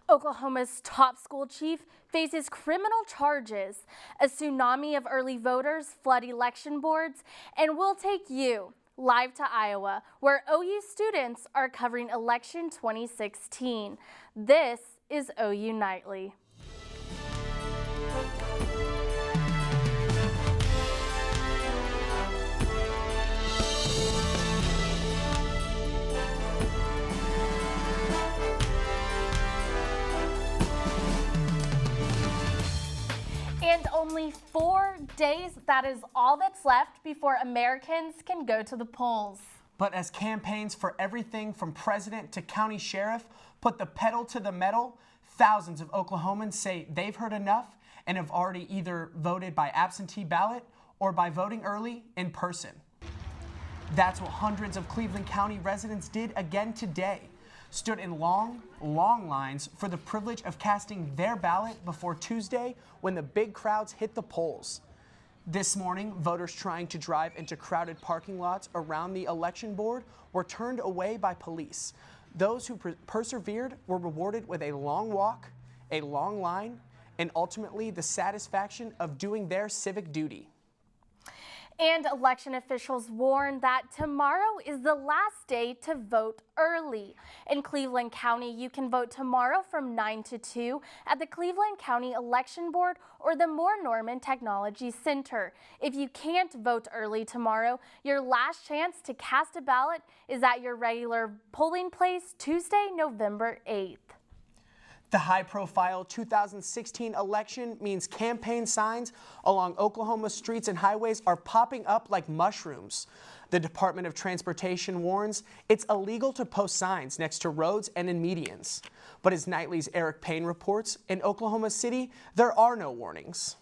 Oklahoma's top school chief faces criminal charges. A tsunami of early voters flood election boards, and we'll take you live to Iowa, where OU students are covering election 2016. This is OU Nightly. And only 4 days, that is all that's left before Americans can go to the polls. But as campaigns for everything from president to county sheriff put the pedal to the metal, thousands of Oklahomans say they've heard enough and have already either voted by absentee ballot or by voting early in person. That's what hundreds of Cleveland County residents did again today. Stood in long lines for the privilege of casting their ballot before Tuesday when the big crowds hit the polls. This morning, voters trying to drive into crowded parking lots around the election board were turned away by police. Those who persevered were rewarded with a long walk, a long line, and ultimately the satisfaction of doing their civic duty. And election officials warn that tomorrow is the last day to vote early. In Cleveland County, you can vote tomorrow from 9 to 2 at the Cleveland County Election Board or the Moore Norman Technology Center. If you can't vote early tomorrow, your last chance to cast a ballot is at your regular polling place Tuesday, November 8th. The high-profile 2016 election means campaign signs along Oklahoma's streets and highways are popping up like mushrooms. The Department of Transportation warns it's illegal to post signs next to roads and in medians. But as Nightly's Eric Payne reports, in Oklahoma City, there are no warnings.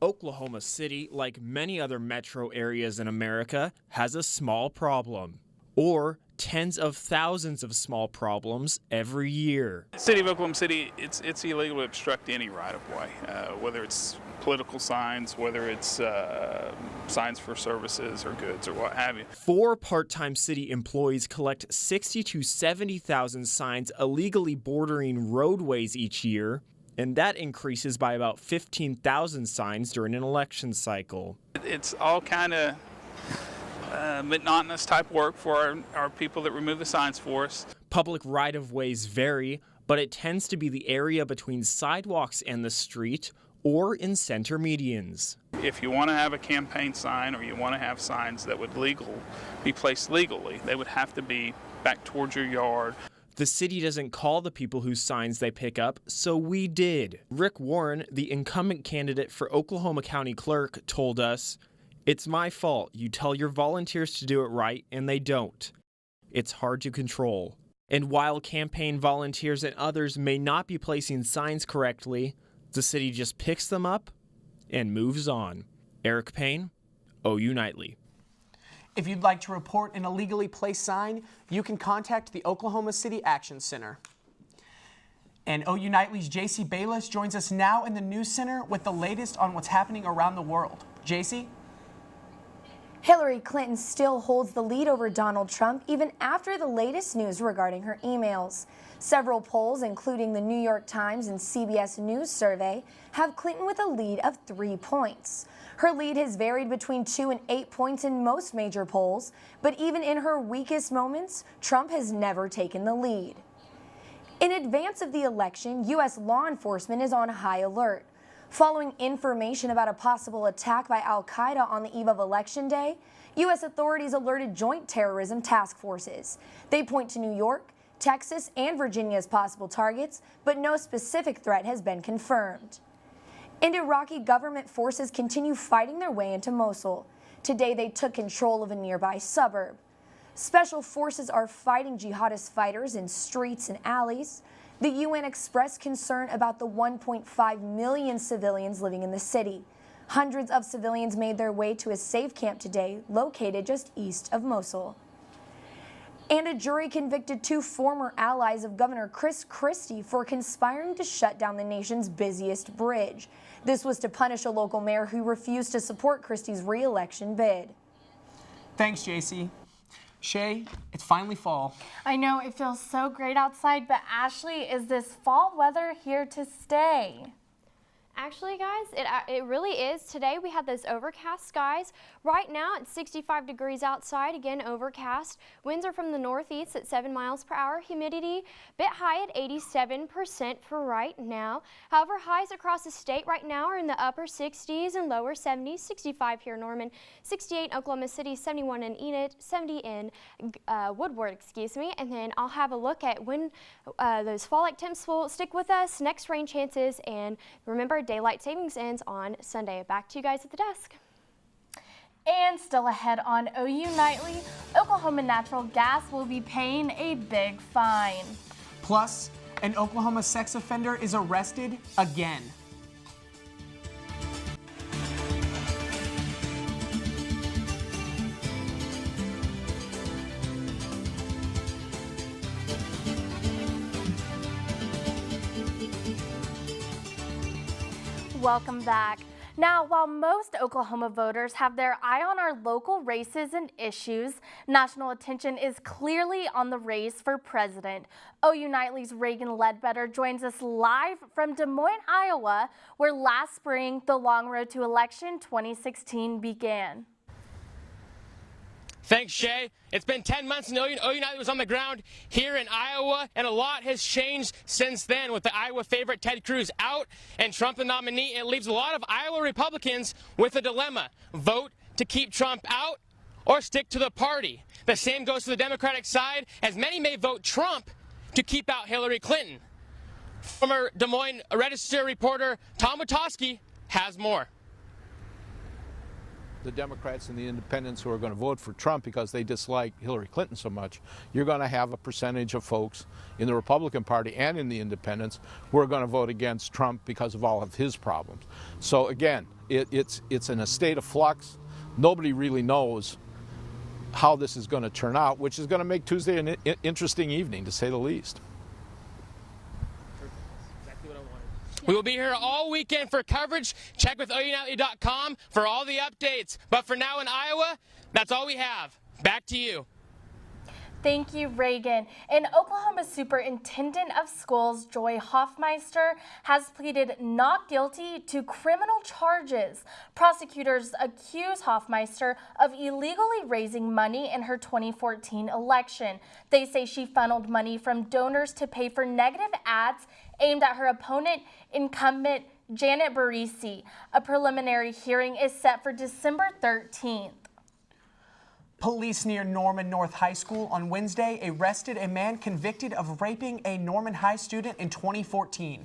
Oklahoma City, like many other metro areas in America, has a small problem, or tens of thousands of small problems every year. The city of Oklahoma City, it's illegal to obstruct any right-of-way, whether it's political signs, whether it's signs for services or goods or what have you. 4 part-time city employees collect 60 to 70,000 signs illegally bordering roadways each year, and that increases by about 15,000 signs during an election cycle. It's all kind of monotonous type work for our people that remove the signs for us. Public right-of-ways vary, but it tends to be the area between sidewalks and the street or in center medians. If you want to have a campaign sign or you want to have signs that would be placed legally, they would have to be back towards your yard. The city doesn't call the people whose signs they pick up, so we did. Rick Warren, the incumbent candidate for Oklahoma County Clerk, told us, "It's my fault. You tell your volunteers to do it right, and they don't. It's hard to control." And while campaign volunteers and others may not be placing signs correctly, the city just picks them up and moves on. Eric Payne, OU Nightly. If you'd like to report an illegally placed sign, you can contact the Oklahoma City Action Center. And OU Nightly's JC Bayless joins us now in the News Center with the latest on what's happening around the world. JC? Hillary Clinton still holds the lead over Donald Trump even after the latest news regarding her emails. Several polls, including the New York Times and CBS News survey, have Clinton with a lead of 3 points. Her lead has varied between 2 and 8 points in most major polls, but even in her weakest moments, Trump has never taken the lead. In advance of the election, U.S. law enforcement is on high alert. Following information about a possible attack by al-Qaeda on the eve of Election Day, U.S. authorities alerted joint terrorism task forces. They point to New York, Texas, and Virginia as possible targets, but no specific threat has been confirmed. And Iraqi government forces continue fighting their way into Mosul. Today they took control of a nearby suburb. Special forces are fighting jihadist fighters in streets and alleys. The UN expressed concern about the 1.5 million civilians living in the city. Hundreds of civilians made their way to a safe camp today, located just east of Mosul. And a jury convicted 2 former allies of Governor Chris Christie for conspiring to shut down the nation's busiest bridge. This was to punish a local mayor who refused to support Christie's re-election bid. Thanks, JC. Shea, it's finally fall. I know it feels so great outside, but Ashley, is this fall weather here to stay? Actually, guys, it really is. Today we have those overcast skies. Right now it's 65 degrees outside, again overcast. Winds are from the northeast at 7 miles per hour. Humidity bit high at 87% for right now. However, highs across the state right now are in the upper 60s and lower 70s. 65 here in Norman, 68 in Oklahoma City, 71 in Enid, 70 in Woodward, excuse me. And then I'll have a look at when those fall-like temps will stick with us, next rain chances, and remember, daylight savings ends on Sunday. Back to you guys at the desk. And still ahead on OU Nightly, Oklahoma Natural Gas will be paying a big fine. Plus, an Oklahoma sex offender is arrested again. Welcome back. Now, while most Oklahoma voters have their eye on our local races and issues, national attention is clearly on the race for president. OU Nightly's Reagan Ledbetter joins us live from Des Moines, Iowa, where last spring the long road to election 2016 began. Thanks, Shea. It's been 10 months and OU Nightly was on the ground here in Iowa, and a lot has changed since then with the Iowa favorite Ted Cruz out and Trump the nominee. It leaves a lot of Iowa Republicans with a dilemma. Vote to keep Trump out or stick to the party. The same goes to the Democratic side, as many may vote Trump to keep out Hillary Clinton. Former Des Moines Register reporter Tom Witowski has more. The Democrats and the independents who are going to vote for Trump because they dislike Hillary Clinton so much, you're going to have a percentage of folks in the Republican Party and in the independents who are going to vote against Trump because of all of his problems. So again, it's in a state of flux. Nobody really knows how this is going to turn out, which is going to make Tuesday an interesting evening, to say the least. We will be here all weekend for coverage. Check with OUNightly.com for all the updates. But for now in Iowa, that's all we have. Back to you. Thank you, Reagan. And Oklahoma Superintendent of Schools Joy Hoffmeister has pleaded not guilty to criminal charges. Prosecutors accuse Hoffmeister of illegally raising money in her 2014 election. They say she funneled money from donors to pay for negative ads aimed at her opponent, incumbent Janet Barisi. A preliminary hearing is set for December 13th. Police near Norman North High School on Wednesday arrested a man convicted of raping a Norman High student in 2014.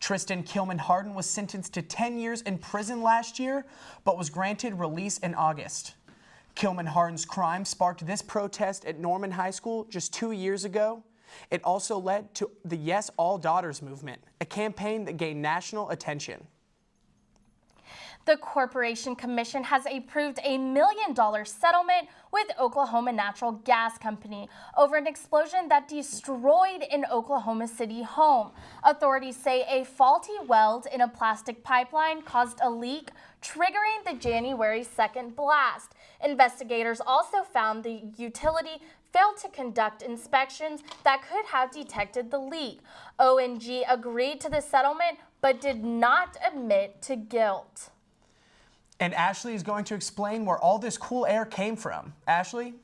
Tristan Kilman Harden was sentenced to 10 years in prison last year, but was granted release in August. Kilman Harden's crime sparked this protest at Norman High School just 2 years ago. It also led to the Yes All Daughters movement, a campaign that gained national attention. The Corporation Commission has approved a $1 million settlement with Oklahoma Natural Gas Company over an explosion that destroyed an Oklahoma City home. Authorities say a faulty weld in a plastic pipeline caused a leak, triggering the January 2nd blast. Investigators also found the utility failed to conduct inspections that could have detected the leak. ONG agreed to the settlement but did not admit to guilt. And Ashley is going to explain where all this cool air came from. Ashley?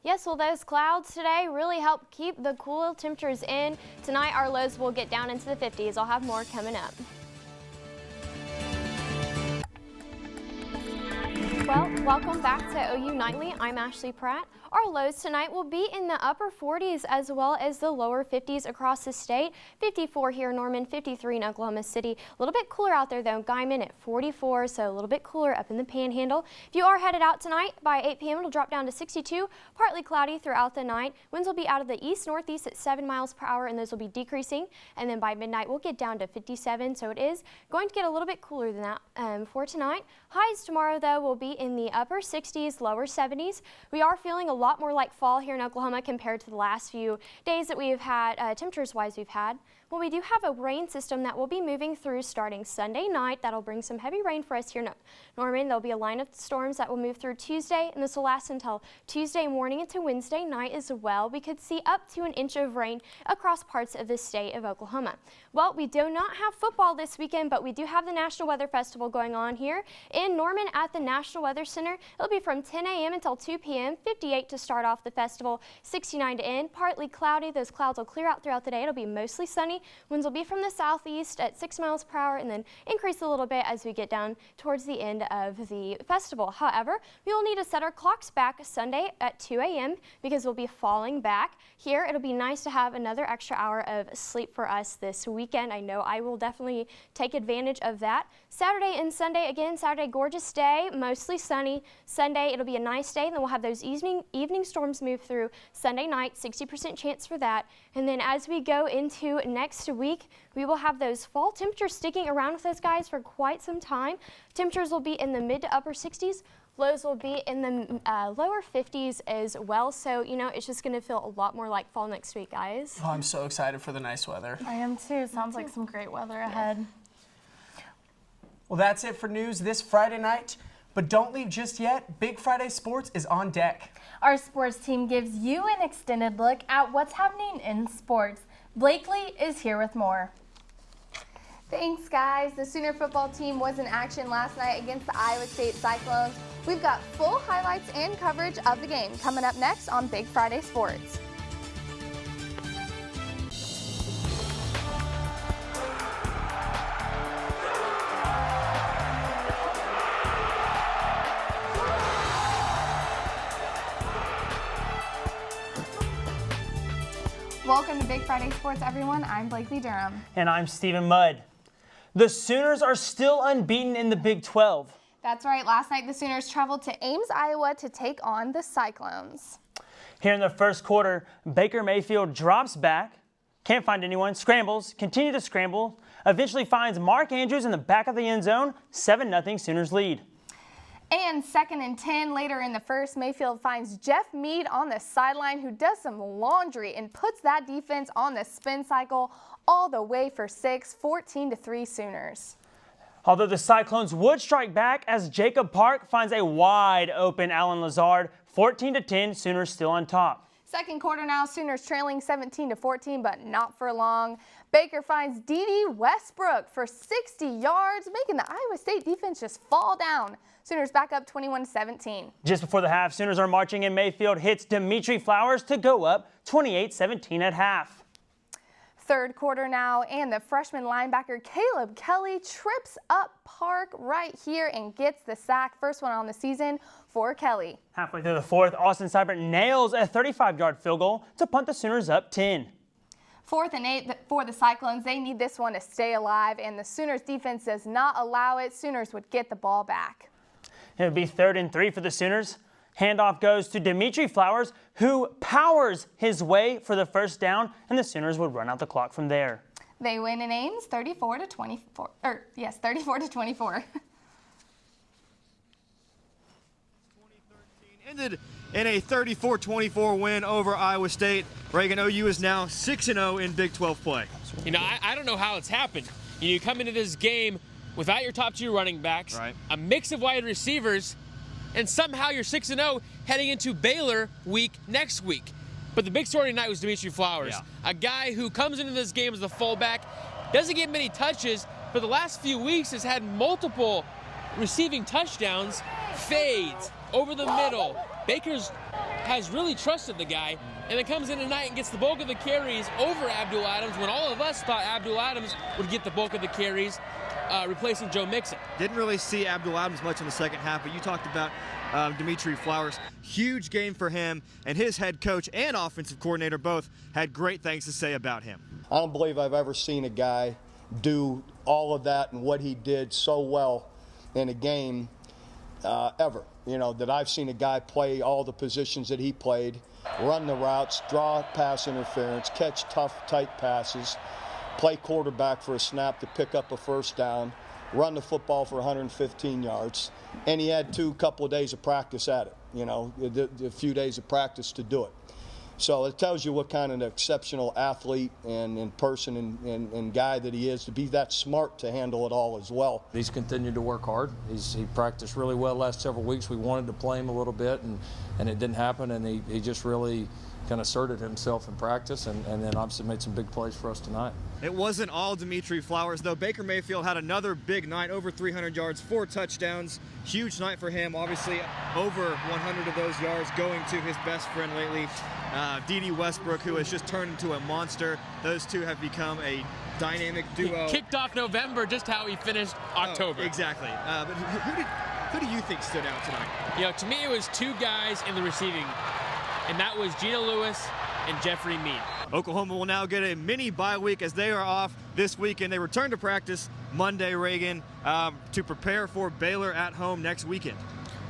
Yes, well, those clouds today really help keep the cool temperatures in. Tonight, our lows will get down into the 50s. I'll have more coming up. Well, welcome back to OU Nightly. I'm Ashley Pratt. Our lows tonight will be in the upper 40s as well as the lower 50s across the state. 54 here in Norman, 53 in Oklahoma City. A little bit cooler out there though. Guyman at 44, so a little bit cooler up in the Panhandle. If you are headed out tonight, by 8 p.m. it'll drop down to 62. Partly cloudy throughout the night. Winds will be out of the east-northeast at 7 miles per hour, and those will be decreasing. And then by midnight, we'll get down to 57, so it is going to get a little bit cooler than that for tonight. Highs tomorrow though will be in the upper 60s, lower 70s. We are feeling a lot lot more like fall here in Oklahoma compared to the last few days that we've had, temperatures-wise we've had. Well, we do have a rain system that will be moving through starting Sunday night. That'll bring some heavy rain for us here in Norman. There'll be a line of storms that will move through Tuesday, and this will last until Tuesday morning into Wednesday night as well. We could see up to an inch of rain across parts of the state of Oklahoma. Well, we do not have football this weekend, but we do have the National Weather Festival going on here in Norman at the National Weather Center. It'll be from 10 a.m. until 2 p.m., 58 to start off the festival, 69 to end. Partly cloudy. Those clouds will clear out throughout the day. It'll be mostly sunny. Winds will be from the southeast at 6 miles per hour and then increase a little bit as we get down towards the end of the festival. However, we will need to set our clocks back Sunday at 2 a.m. because we'll be falling back. Here, it'll be nice to have another extra hour of sleep for us this weekend. I know I will definitely take advantage of that. Saturday and Sunday, again, Saturday, gorgeous day, mostly sunny. Sunday, it'll be a nice day, and then we'll have those evening storms move through Sunday night, 60% chance for that. And then as we go into next week, we will have those fall temperatures sticking around with us, guys, for quite some time. Temperatures will be in the mid to upper 60s. Lows will be in the lower 50s as well. So, you know, it's just going to feel a lot more like fall next week, guys. Oh, I'm so excited for the nice weather. I am too. Sounds like some great weather ahead. Well, that's it for news this Friday night. But don't leave just yet. Big Friday Sports is on deck. Our sports team gives you an extended look at what's happening in sports. Blakely is here with more. Thanks, guys. The Sooner football team was in action last night against the Iowa State Cyclones. We've got full highlights and coverage of the game coming up next on Big Friday Sports. Welcome to Big Friday Sports, everyone. I'm Blakely Durham. And I'm Stephen Mudd. The Sooners are still unbeaten in the Big 12. That's right. Last night, the Sooners traveled to Ames, Iowa to take on the Cyclones. Here in the first quarter, Baker Mayfield drops back, can't find anyone, scrambles, continue to scramble, eventually finds Mark Andrews in the back of the end zone, 7-0 Sooners lead. And 2nd and 10 later in the first, Mayfield finds Jeff Mead on the sideline, who does some laundry and puts that defense on the spin cycle all the way for 6, 14-3 Sooners. Although the Cyclones would strike back as Jacob Park finds a wide open Allen Lazard, 14-10, Sooners still on top. Second quarter now, Sooners trailing 17-14, but not for long. Baker finds D.D. Westbrook for 60 yards, making the Iowa State defense just fall down. Sooners back up 21-17. Just before the half, Sooners are marching and Mayfield hits Dimitri Flowers to go up 28-17 at half. Third quarter now, and the freshman linebacker Caleb Kelly trips up Park right here and gets the sack. First one on the season for Kelly. Halfway through the fourth, Austin Seibert nails a 35-yard field goal to punt the Sooners up 10. 4th and 8 for the Cyclones. They need this one to stay alive, and the Sooners defense does not allow it. Sooners would get the ball back. It would be 3rd and 3 for the Sooners. Handoff goes to Dimitri Flowers, who powers his way for the first down, and the Sooners would run out the clock from there. They win in Ames 34-24. 34-24. Ended in a 34-24 win over Iowa State. Reagan, OU is now 6-0 in Big 12 play. You know, I don't know how it's happened. You come into this game without your top 2 running backs, right, a mix of wide receivers, and somehow you're 6-0 heading into Baylor week next week. But the big story tonight was Dimitri Flowers, a guy who comes into this game as the fullback, doesn't get many touches, but the last few weeks has had multiple receiving touchdowns, fades, over the middle. Baker's has really trusted the guy, and then comes in tonight and gets the bulk of the carries over Abdul Adams when all of us thought Abdul Adams would get the bulk of the carries, replacing Joe Mixon. Didn't really see Abdul Adams much in the second half, but you talked about Dimitri Flowers. Huge game for him, and his head coach and offensive coordinator both had great things to say about him. I don't believe I've ever seen a guy do all of that and what he did so well in a game ever. You know, that I've seen a guy play all the positions that he played, run the routes, draw pass interference, catch tough, tight passes, play quarterback for a snap to pick up a first down, run the football for 115 yards, and he had couple of days of practice at it. a few days of practice to do it. So it tells you what kind of an exceptional athlete and person and guy that he is, to be that smart to handle it all as well. He's continued to work hard. He practiced really well last several weeks. We wanted to play him a little bit, and it didn't happen, and he just really kind of asserted himself in practice, and then obviously made some big plays for us tonight. It wasn't all Dimitri Flowers, though. Baker Mayfield had another big night, over 300 yards, 4 touchdowns. Huge night for him. Obviously, over 100 of those yards going to his best friend lately, D.D. Westbrook, who has just turned into a monster. Those two have become a dynamic duo. He kicked off November, just how he finished October. Oh, exactly. But who do you think stood out tonight? To me, it was 2 guys in the receiving, and that was Gina Lewis and Jeffrey Mead. Oklahoma will now get a mini bye week as they are off this weekend. They return to practice Monday, Reagan, to prepare for Baylor at home next weekend.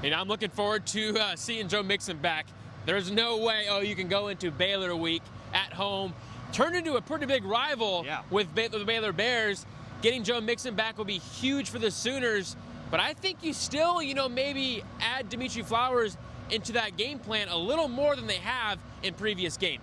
And I'm looking forward to seeing Joe Mixon back. There's no way, you can go into Baylor week at home, turn into a pretty big rival with the Baylor Bears. Getting Joe Mixon back will be huge for the Sooners, but I think you still, maybe add Dimitri Flowers into that game plan a little more than they have in previous games.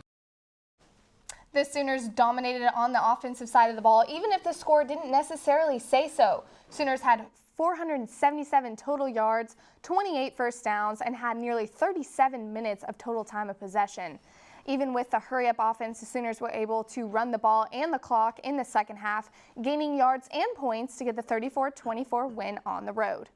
The Sooners dominated on the offensive side of the ball, even if the score didn't necessarily say so. Sooners had 477 total yards, 28 first downs, and had nearly 37 minutes of total time of possession. Even with the hurry-up offense, the Sooners were able to run the ball and the clock in the second half, gaining yards and points to get the 34-24 win on the road.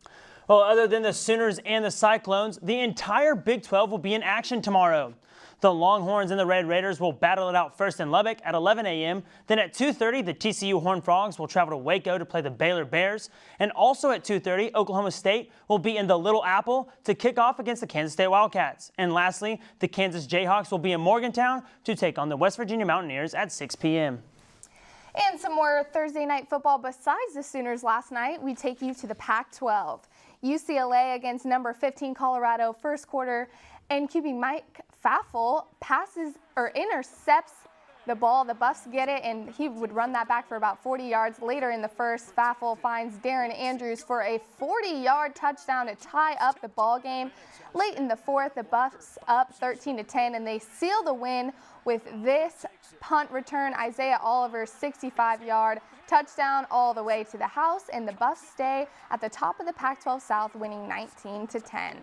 Well, other than the Sooners and the Cyclones, the entire Big 12 will be in action tomorrow. The Longhorns and the Red Raiders will battle it out first in Lubbock at 11 a.m. Then at 2:30, the TCU Horned Frogs will travel to Waco to play the Baylor Bears. And also at 2:30, Oklahoma State will be in the Little Apple to kick off against the Kansas State Wildcats. And lastly, the Kansas Jayhawks will be in Morgantown to take on the West Virginia Mountaineers at 6 p.m. And some more Thursday night football besides the Sooners last night. We take you to the Pac-12. UCLA against number 15 Colorado first quarter, and QB Mike Faffel intercepts the ball. The Buffs get it, and he would run that back for about 40 yards. Later in the first, Faffel finds Darren Andrews for a 40-yard touchdown to tie up the ball game. Late in the fourth, the Buffs up 13-10, and they seal the win with this punt return. Isaiah Oliver's 65-yard touchdown all the way to the house, and the Buffs stay at the top of the Pac-12 South, winning 19-10.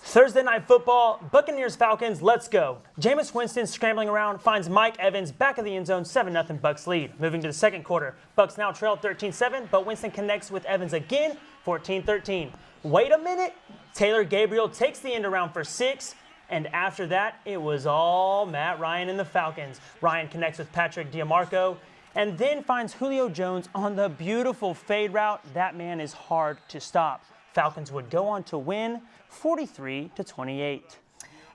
Thursday night football, Buccaneers-Falcons, let's go. Jameis Winston scrambling around finds Mike Evans back of the end zone, 7-0 Bucs lead. Moving to the second quarter, Bucs now trail 13-7, but Winston connects with Evans again, 14-13. Wait a minute, Taylor Gabriel takes the end around for 6, and after that, it was all Matt Ryan and the Falcons. Ryan connects with Patrick DiMarco, and then finds Julio Jones on the beautiful fade route. That man is hard to stop. Falcons would go on to win 43-28.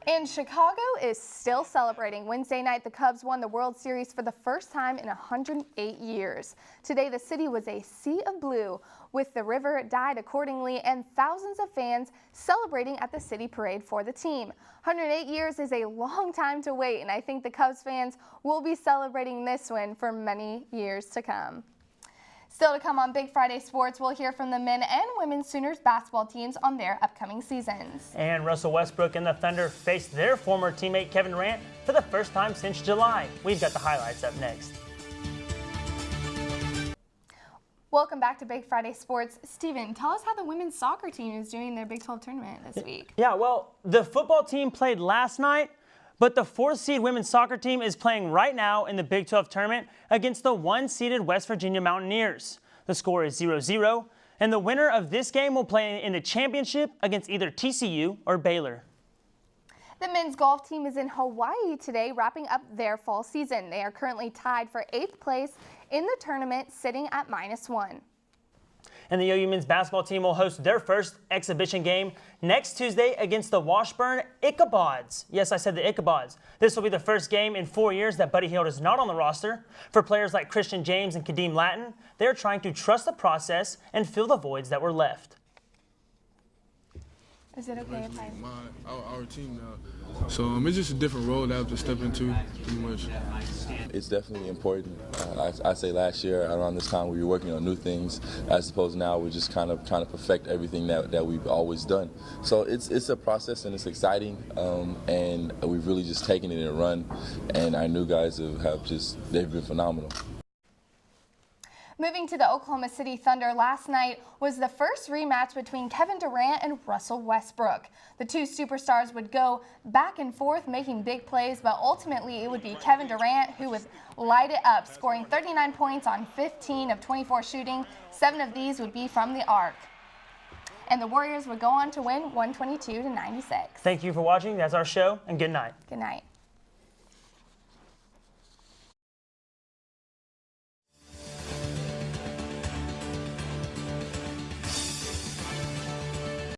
And Chicago is still celebrating. Wednesday night, the Cubs won the World Series for the first time in 108 years. Today, the city was a sea of blue, with the river dyed accordingly, and thousands of fans celebrating at the city parade for the team. 108 years is a long time to wait, and I think the Cubs fans will be celebrating this win for many years to come. Still to come on Big Friday Sports, we'll hear from the men and women's Sooners basketball teams on their upcoming seasons. And Russell Westbrook and the Thunder faced their former teammate Kevin Durant for the first time since July. We've got the highlights up next. Welcome back to Big Friday Sports. Steven, tell us how the women's soccer team is doing their Big 12 tournament this week. Yeah, well, the football team played last night, but the 4th seed women's soccer team is playing right now in the Big 12 tournament against the 1-seeded West Virginia Mountaineers. The score is 0-0, and the winner of this game will play in the championship against either TCU or Baylor. The men's golf team is in Hawaii today, wrapping up their fall season. They are currently tied for 8th place in the tournament, sitting at -1. And the OU men's basketball team will host their first exhibition game next Tuesday against the Washburn Ichabods. Yes, I said the Ichabods. This will be the first game in 4 years that Buddy Hield is not on the roster. For players like Christian James and Kadeem Lattin, they're trying to trust the process and fill the voids that were left. Is it okay if I? Our team now. So it's just a different role that I have to step into, pretty much. It's definitely important. I say last year around this time we were working on new things. I suppose now we're just kind of trying to perfect everything that we've always done. So it's a process and it's exciting, and we've really just taken it and run. And our new guys they've been phenomenal. Moving to the Oklahoma City Thunder last night was the first rematch between Kevin Durant and Russell Westbrook. The two superstars would go back and forth making big plays, but ultimately it would be Kevin Durant who would light it up, scoring 39 points on 15 of 24 shooting. 7 of these would be from the arc. And the Warriors would go on to win 122-96. Thank you for watching. That's our show, and good night. Good night.